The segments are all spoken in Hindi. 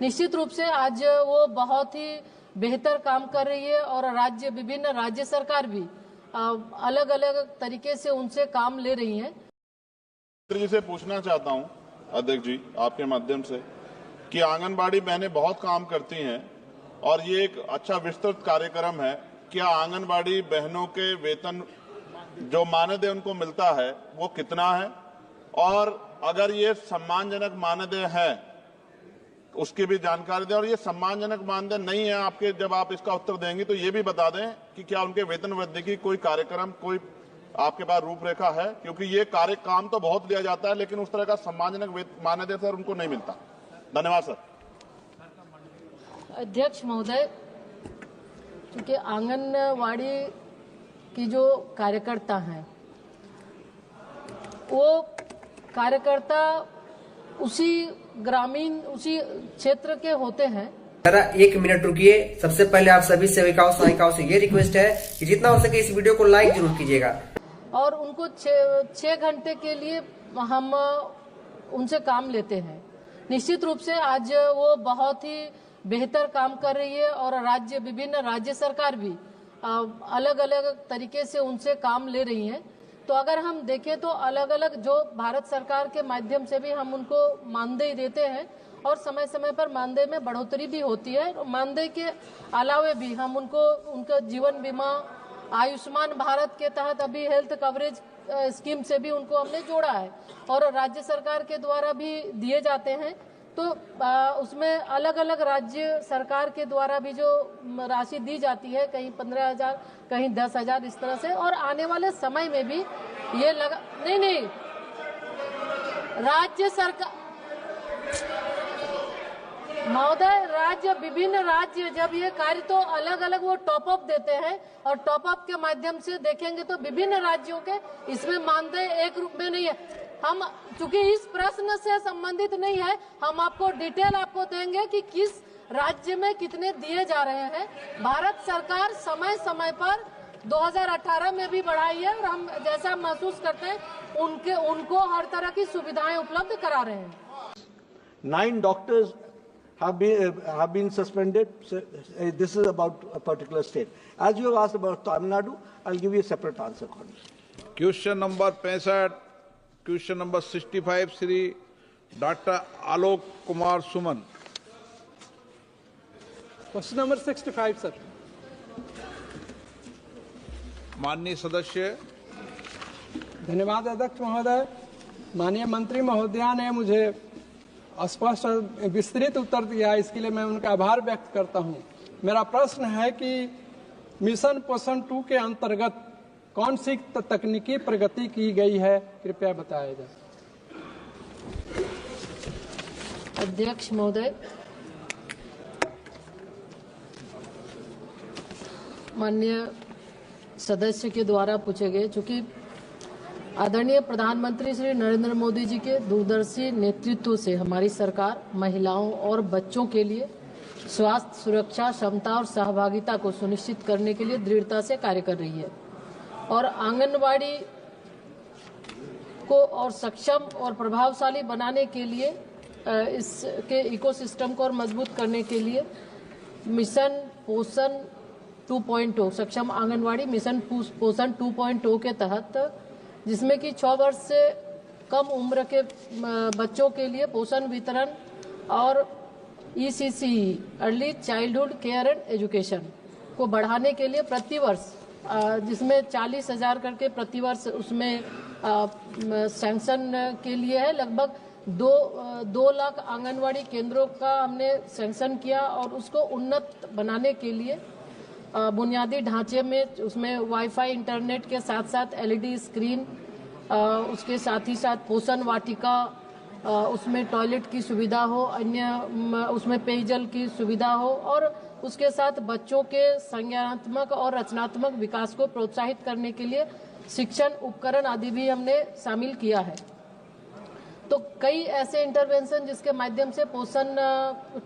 निश्चित रूप से आज वो बहुत ही बेहतर काम कर रही है और विभिन्न राज्य सरकार भी अलग अलग तरीके से उनसे काम ले रही है। जी से पूछना चाहता हूं अध्यक्ष जी आपके माध्यम से कि आंगनबाड़ी बहनें बहुत काम करती हैं और ये एक अच्छा विस्तृत कार्यक्रम है। क्या आंगनबाड़ी बहनों के वेतन जो मानदेय उनको मिलता है वो कितना है, और अगर ये सम्मानजनक मानदेय है उसकी भी जानकारी दें, और ये सम्मानजनक मानदेय नहीं है आपके, जब आप इसका उत्तर देंगे तो ये भी बता दें कि क्या उनके वेतन वृद्धि की कोई कार्यक्रम, कोई आपके पास रूपरेखा है, क्योंकि ये काम तो बहुत लिया जाता है लेकिन उस तरह का सम्मानजनक मानदेय सर उनको नहीं मिलता। धन्यवाद सर। अध्यक्ष महोदय, क्योंकि आंगनवाड़ी की जो कार्यकर्ता हैं वो कार्यकर्ता उसी क्षेत्र के होते हैं। जरा 1 मिनट रुकिए। सबसे पहले आप सभी सेविकाओं सहायिकाओं से ये रिक्वेस्ट है कि जितना हो सके इस वीडियो को लाइक जरूर कीजिएगा। और उनको 6 घंटे के लिए हम उनसे काम लेते हैं। निश्चित रूप से आज वो बहुत ही बेहतर काम कर रही है और विभिन्न राज्य सरकार भी अलग अलग तरीके से उनसे काम ले रही हैं। तो अगर हम देखें तो अलग अलग जो भारत सरकार के माध्यम से भी हम उनको मानदेय देते हैं और समय समय पर मानदेय में बढ़ोतरी भी होती है। मानदेय के अलावे भी हम उनका जीवन बीमा, आयुष्मान भारत के तहत अभी हेल्थ कवरेज स्कीम से भी उनको हमने जोड़ा है और राज्य सरकार के द्वारा भी दिए जाते हैं। तो उसमें अलग अलग राज्य सरकार के द्वारा भी जो राशि दी जाती है, कहीं 15,000 कहीं 10,000 इस तरह से, और आने वाले समय में भी ये नहीं राज्य सरकार महोदय, विभिन्न राज्य जब ये कार्य तो अलग अलग वो टॉप अप देते हैं और टॉप अप के माध्यम से देखेंगे तो विभिन्न राज्यों के इसमें मानदेय एक रूप में नहीं है। हम चूंकि इस प्रश्न से संबंधित नहीं है, हम आपको डिटेल देंगे कि किस राज्य में कितने दिए जा रहे हैं। भारत सरकार समय समय पर 2018 में भी बढ़ाई है और हम जैसा महसूस करते हैं उनको हर तरह की सुविधाएं उपलब्ध करा रहे हैं। 9 doctors have been suspended. So, this is about a particular state. As you have asked about Tamil Nadu, I'll give you a separate answer on this. Question number 65, question number 65 Shri doctor Alok Kumar Suman. Question number 65 sir. माननीय सदस्य। धन्यवाद अध्यक्ष महोदय। माननीय मंत्री महोदया ने मुझे स्पष्ट विस्तृत उत्तर दिया, इसके लिए मैं उनका आभार व्यक्त करता हूं। मेरा प्रश्न है कि मिशन पोषण 2 के अंतर्गत कौन सी तकनीकी प्रगति की गई है, कृपया बताया जाए। अध्यक्ष महोदय, माननीय सदस्य के द्वारा पूछे गए, चूंकि आदरणीय प्रधानमंत्री श्री नरेंद्र मोदी जी के दूरदर्शी नेतृत्व से हमारी सरकार महिलाओं और बच्चों के लिए स्वास्थ्य, सुरक्षा, क्षमता और सहभागिता को सुनिश्चित करने के लिए दृढ़ता से कार्य कर रही है और आंगनवाड़ी को और सक्षम और प्रभावशाली बनाने के लिए इसके इकोसिस्टम को और मजबूत करने के लिए मिशन पोषण 2.0 सक्षम आंगनवाड़ी मिशन पोषण 2.0 के तहत, जिसमें कि 6 वर्ष से कम उम्र के बच्चों के लिए पोषण वितरण और ECC early childhood care and education को बढ़ाने के लिए प्रतिवर्ष, जिसमें 40,000 करके प्रतिवर्ष उसमें सैंक्शन के लिए है, लगभग 2 लाख आंगनवाड़ी केंद्रों का हमने सैंक्शन किया और उसको उन्नत बनाने के लिए बुनियादी ढांचे में उसमें वाईफाई इंटरनेट के साथ साथ LED स्क्रीन, उसके साथ ही साथ पोषण वाटिका, उसमें टॉयलेट की सुविधा हो, अन्य उसमें पेयजल की सुविधा हो और उसके साथ बच्चों के संज्ञानात्मक और रचनात्मक विकास को प्रोत्साहित करने के लिए शिक्षण उपकरण आदि भी हमने शामिल किया है। तो कई ऐसे इंटरवेंशन जिसके माध्यम से पोषण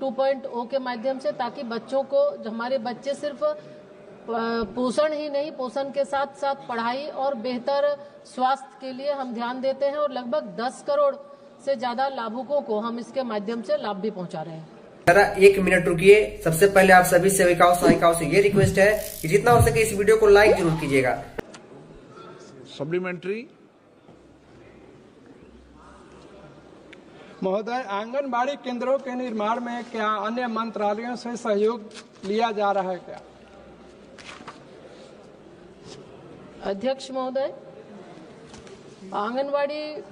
2.0 के माध्यम से, ताकि बच्चों को, हमारे बच्चे सिर्फ पोषण ही नहीं, पोषण के साथ साथ पढ़ाई और बेहतर स्वास्थ्य के लिए हम ध्यान देते हैं और लगभग 10 करोड़ से ज्यादा लाभुकों को हम इसके माध्यम से लाभ भी पहुंचा रहे हैं। जरा 1 मिनट रुकिए। सबसे पहले आप सभी सेविकाओं सहायिकाओं से ये रिक्वेस्ट है कि जितना हो सके इस वीडियो को लाइक जरूर कीजिएगा। सप्लीमेंट्री। महोदय, आंगनबाड़ी केंद्रों के निर्माण में क्या अन्य मंत्रालयों से सहयोग लिया जा रहा है क्या? अध्यक्ष महोदय, आंगनवाड़ी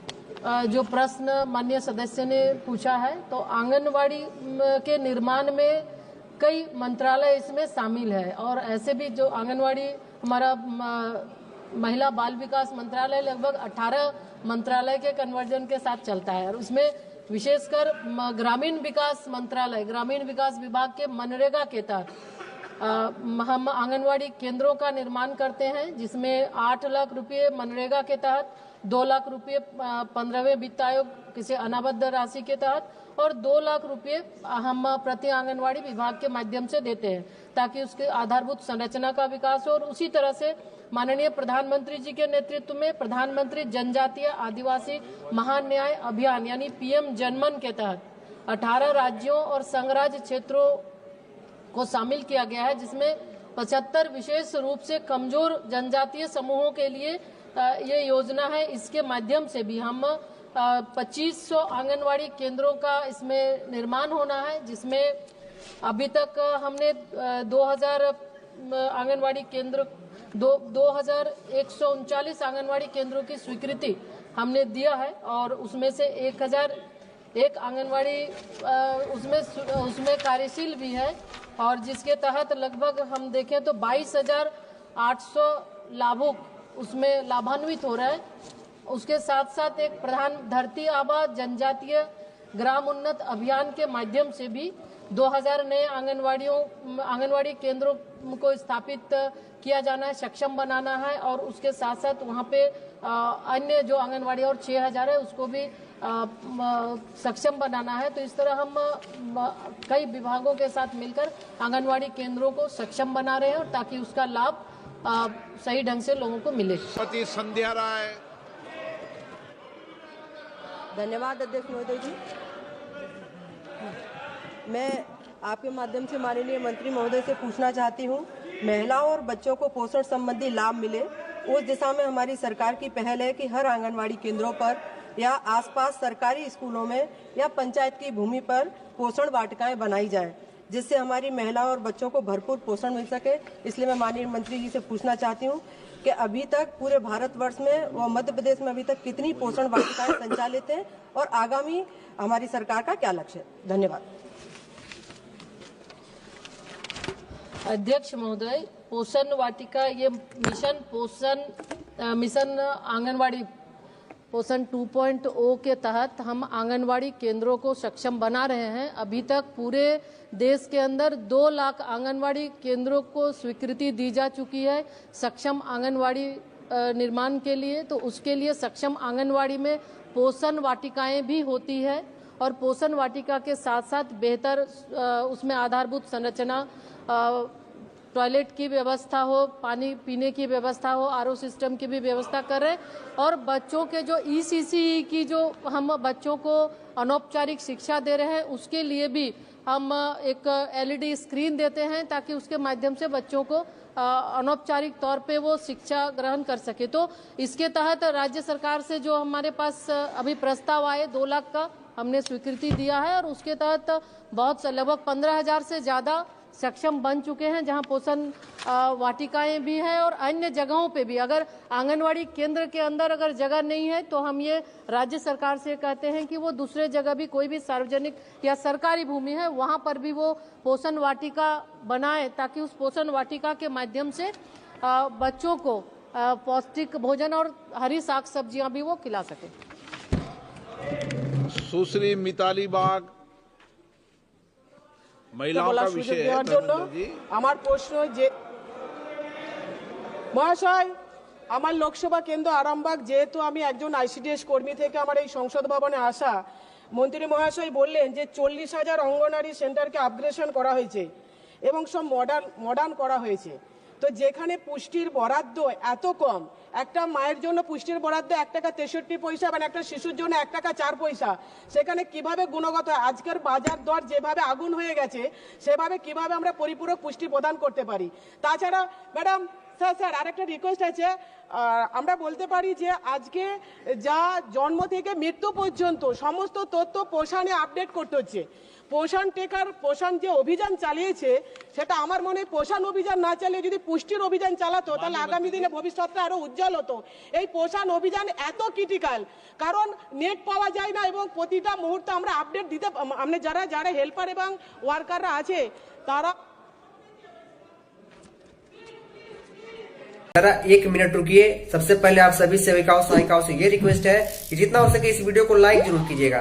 जो प्रश्न माननीय सदस्य ने पूछा है, तो आंगनवाड़ी के निर्माण में कई मंत्रालय इसमें शामिल है और ऐसे भी जो आंगनवाड़ी हमारा महिला बाल विकास मंत्रालय लगभग 18 मंत्रालय के कन्वर्जन के साथ चलता है और उसमें विशेषकर ग्रामीण विकास मंत्रालय, ग्रामीण विकास विभाग के मनरेगा के तहत हम आंगनवाड़ी केंद्रों का निर्माण करते हैं, जिसमें 8 लाख रुपए मनरेगा के तहत, 2 लाख रुपए 15वें वित्त आयोग किसी अनाबद्ध राशि के तहत और 2 लाख रुपए हम प्रति आंगनवाड़ी विभाग के माध्यम से देते हैं ताकि उसके आधारभूत संरचना का विकास हो। और उसी तरह से माननीय प्रधानमंत्री जी के नेतृत्व में प्रधानमंत्री जनजातीय आदिवासी महान्याय अभियान यानी PM जनमन के तहत 18 राज्यों और संघराज्य क्षेत्रों को शामिल किया गया है, जिसमें 75 विशेष रूप से कमजोर जनजातीय समूहों के लिए ये योजना है। इसके माध्यम से भी हम 2500 आंगनवाड़ी केंद्रों का इसमें निर्माण होना है, जिसमें अभी तक हमने 2000 आंगनवाड़ी केंद्र 2139 आंगनवाड़ी केंद्रों की स्वीकृति हमने दिया है और उसमें से 1001 आंगनवाड़ी उसमें कार्यशील भी है और जिसके तहत लगभग हम देखें तो 22,800 लाभुक उसमें लाभान्वित हो रहे हैं। उसके साथ साथ एक प्रधान धरती आबा जनजातीय ग्राम उन्नत अभियान के माध्यम से भी 2000 नए आंगनवाड़ी केंद्रों को स्थापित किया जाना है, सक्षम बनाना है और उसके साथ साथ वहाँ पे अन्य जो आंगनवाड़ी और 6000 है उसको भी सक्षम बनाना है। तो इस तरह हम कई विभागों के साथ मिलकर आंगनवाड़ी केंद्रों को सक्षम बना रहे हैं और ताकि उसका लाभ सही ढंग से लोगों को मिले। संध्या राय। धन्यवाद अध्यक्ष महोदय जी। मैं आपके माध्यम से माननीय मंत्री महोदय से पूछना चाहती हूँ, महिलाओं और बच्चों को पोषण संबंधी लाभ मिले उस दिशा में हमारी सरकार की पहल है कि हर आंगनवाड़ी केंद्रों पर या आसपास सरकारी स्कूलों में या पंचायत की भूमि पर पोषण वाटिकाएं बनाई जाएं, जिससे हमारी महिलाओं और बच्चों को भरपूर पोषण मिल सके। इसलिए मैं माननीय मंत्री जी से पूछना चाहती हूँ कि अभी तक पूरे भारतवर्ष में व मध्य प्रदेश में अभी तक कितनी पोषण वाटिकाएं संचालित हैं और आगामी हमारी सरकार का क्या लक्ष्य है? धन्यवाद। अध्यक्ष महोदय, पोषण वाटिका ये मिशन आंगनवाड़ी पोषण 2.0 के तहत हम आंगनवाड़ी केंद्रों को सक्षम बना रहे हैं। अभी तक पूरे देश के अंदर 2 लाख आंगनवाड़ी केंद्रों को स्वीकृति दी जा चुकी है सक्षम आंगनवाड़ी निर्माण के लिए। तो उसके लिए सक्षम आंगनवाड़ी में पोषण वाटिकाएं भी होती है और पोषण वाटिका के साथ साथ बेहतर उसमें आधारभूत संरचना, टॉयलेट की व्यवस्था हो, पानी पीने की व्यवस्था हो, RO सिस्टम की भी व्यवस्था कर रहे हैं और बच्चों के जो ECCE की जो हम बच्चों को अनौपचारिक शिक्षा दे रहे हैं उसके लिए भी हम एक LED स्क्रीन देते हैं ताकि उसके माध्यम से बच्चों को अनौपचारिक तौर पे वो शिक्षा ग्रहण कर सके। तो इसके तहत राज्य सरकार से जो हमारे पास अभी प्रस्ताव आए 2 लाख का हमने स्वीकृति दिया है और उसके तहत बहुत लगभग 15,000 से ज़्यादा सक्षम बन चुके हैं, जहां पोषण वाटिकाएं भी हैं और अन्य जगहों पे भी। अगर आंगनवाड़ी केंद्र के अंदर अगर जगह नहीं है तो हम ये राज्य सरकार से कहते हैं कि वो दूसरे जगह भी कोई भी सार्वजनिक या सरकारी भूमि है वहां पर भी वो पोषण वाटिका बनाए ताकि उस पोषण वाटिका के माध्यम से बच्चों को पौष्टिक भोजन और हरी साग सब्जियां भी वो खिला सके। सुश्री मिताली बाग। महिलाओं का विषय है। আমার প্রশ্ন যে মহাশয়, আমার লোকসভা কেন্দ্র আরামবাগ, যেহেতু আমি একজন ICDS কর্মী থেকে আমার এই সংসদ ভবনে আসা, মন্ত্রী মহাশয় বললেন যে 40,000 অঙ্গনওয়াড়ি সেন্টারকে আপগ্রেডেশন করা হয়েছে এবং সব মডার্ন করা হয়েছে। তো যেখানে পুষ্টির বরাদ্দ এত কম, একটা মায়ের জন্য পুষ্টির বরাদ্দ 1 টাকা 63 পয়সা এবং একটা শিশুর জন্য 1 টাকা 4 পয়সা, সেখানে কিভাবে গুণগত, আজকের বাজার দর যেভাবে আগুন হয়ে গেছে সেভাবে কিভাবে আমরা পরিপূরক পুষ্টি প্রদান করতে পারি? তাছাড়া ম্যাডাম স্যার আরেকটা রিকোয়েস্ট আছে, আমরা বলতে পারি যে আজকে যা জন্ম থেকে মৃত্যু পর্যন্ত সমস্ত তথ্য পোষণে আপডেট করতে হচ্ছে। পোষণ যে অভিযান চালিয়েছে সেটা আমার মনে হয় পোষণ অভিযান না চালিয়ে যদি পুষ্টির অভিযান চালাতো তাহলে আগামী দিনে ভবিষ্যৎটা আরো উজ্জ্বল হতো। এই পোষণ অভিযান এত ক্রিটিক্যাল, কারণ নেট পাওয়া যায় না এবং প্রতিটা মুহূর্তে আমরা আপডেট দিতে, আমরা যারা হেল্পার এবং ওয়ার্কাররা আছে তারা। जरा 1 मिनट रुकिए। सबसे पहले आप सभी सेविकाओं सहायिकाओं से ये रिक्वेस्ट है कि जितना हो सके इस वीडियो को लाइक जरूर कीजिएगा।